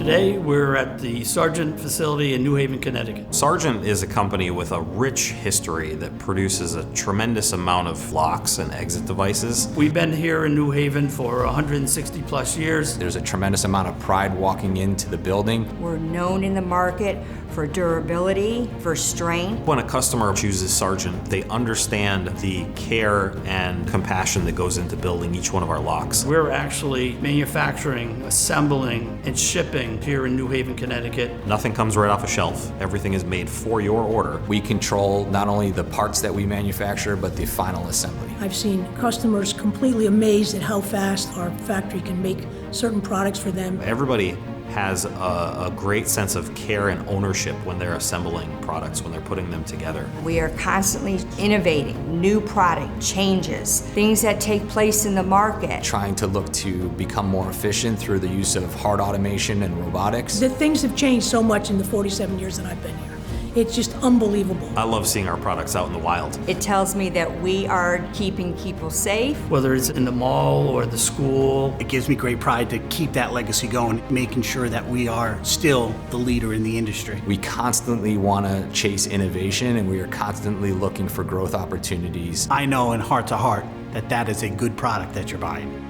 Today, we're at the Sargent facility in New Haven, Connecticut. Sargent is a company with a rich history that produces a tremendous amount of locks and exit devices. We've been here in New Haven for 160 plus years. There's a tremendous amount of pride walking into the building. We're known in the market for durability, for strength. When a customer chooses Sargent, they understand the care and compassion that goes into building each one of our locks. We're actually manufacturing, assembling, and shipping here in New Haven, Connecticut. Nothing comes right off a shelf. Everything is made for your order. We control not only the parts that we manufacture, but the final assembly. I've seen customers completely amazed at how fast our factory can make certain products for them. Everybody has a great sense of care and ownership when they're assembling products, when they're putting them together. We are constantly innovating, new product changes, things that take place in the market. Trying to look to become more efficient through the use of hard automation and robotics. The things have changed so much in the 47 years that I've been here. It's just unbelievable. I love seeing our products out in the wild. It tells me that we are keeping people safe. Whether it's in the mall or the school. It gives me great pride to keep that legacy going, making sure that we are still the leader in the industry. We constantly want to chase innovation, and we are constantly looking for growth opportunities. I know in heart to heart that that is a good product that you're buying.